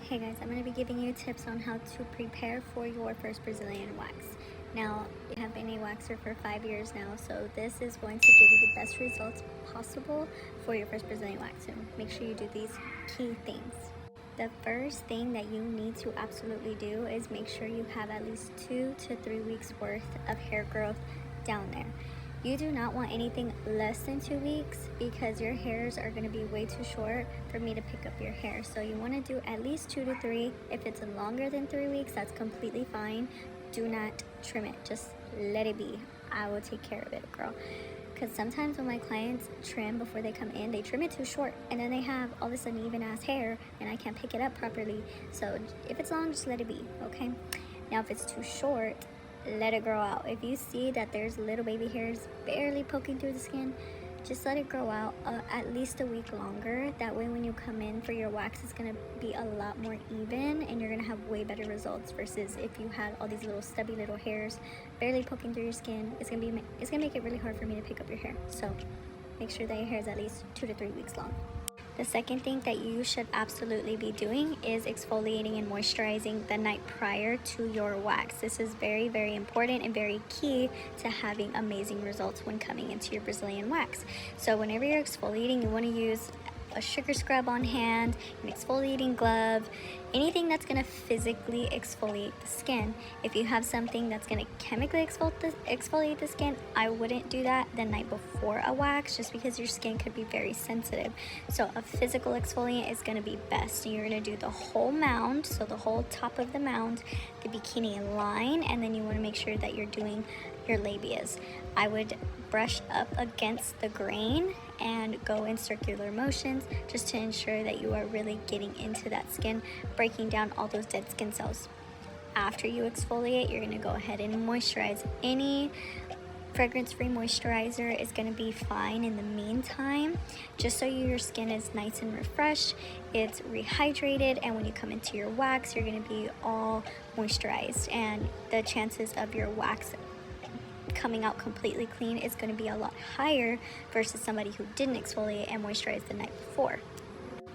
Hey guys, I'm going to be giving you tips on how to prepare for your first Brazilian wax. Now, I have been a waxer for 5 years now, so this is going to give you the best results possible for your first Brazilian wax. So make sure you do these key things. The first thing that you need to absolutely do is make sure you have at least 2 to 3 weeks worth of hair growth down there. You do not want anything less than 2 weeks because your hairs are going to be way too short for me to pick up your hair. So you want to do at least 2 to 3. If it's longer than 3 weeks, that's completely fine. Do not trim it. Just let it be. I will take care of it, girl. Because sometimes when my clients trim before they come in, they trim it too short and then they have all this uneven ass hair and I can't pick it up properly. So if it's long, just let it be, okay? Now if it's too short, let it grow out. If you see that there's little baby hairs barely poking through the skin, just let it grow out at least a week longer. That way when you come in for your wax, it's going to be a lot more even and you're going to have way better results versus if you had all these little stubby little hairs barely poking through your skin. It's going to make it really hard for me to pick up your hair. So make sure that your hair is at least 2 to 3 weeks long. The second thing that you should absolutely be doing is exfoliating and moisturizing the night prior to your wax. This is very, very important and very key to having amazing results when coming into your Brazilian wax. So whenever you're exfoliating, you want to use a sugar scrub on hand, an exfoliating glove, anything that's going to physically exfoliate the skin. If you have something that's going to chemically exfoliate the skin, I wouldn't do that the night before a wax just because your skin could be very sensitive. So a physical exfoliant is going to be best. You're going to do the whole mound, so the whole top of the mound, the bikini line, and then you want to make sure that you're doing your labias. I would brush up against the grain and go in circular motions just to ensure that you are really getting into that skin, breaking down all those dead skin cells. After you exfoliate, you're going to go ahead and moisturize. Any fragrance-free moisturizer is going to be fine in the meantime, just so your skin is nice and refreshed, it's rehydrated, and when you come into your wax, you're going to be all moisturized, and the chances of your wax coming out completely clean is going to be a lot higher versus somebody who didn't exfoliate and moisturize the night before.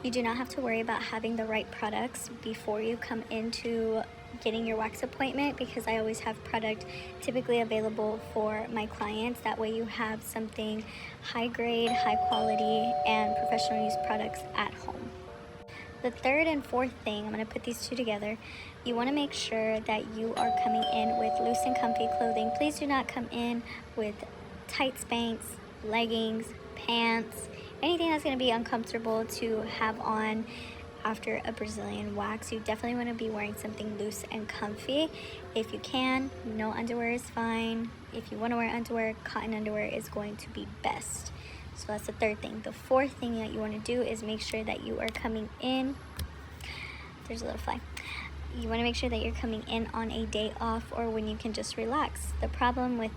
You do not have to worry about having the right products before you come into getting your wax appointment because I always have product typically available for my clients. That way you have something high grade, high quality, and professional use products at home. The third and fourth thing, I'm going to put these two together. You want to make sure that you are coming in with loose and comfy clothing. Please do not come in with tight Spanx, leggings, pants, anything that's going to be uncomfortable to have on after a Brazilian wax. You definitely want to be wearing something loose and comfy. If you can, no underwear is fine. If you want to wear underwear, cotton underwear is going to be best. So that's the third thing. The fourth thing that you want to do is make sure that you are coming in. There's a little fly. You want to make sure that you're coming in on a day off or when you can just relax. The problem with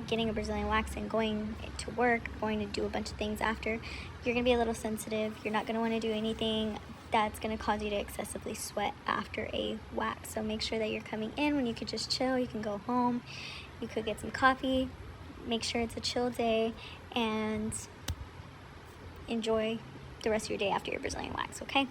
getting a Brazilian wax and going to work, going to do a bunch of things after, you're going to be a little sensitive. You're not going to want to do anything that's going to cause you to excessively sweat after a wax. So make sure that you're coming in when you could just chill. You can go home. You could get some coffee. Make sure it's a chill day and enjoy the rest of your day after your Brazilian wax, okay?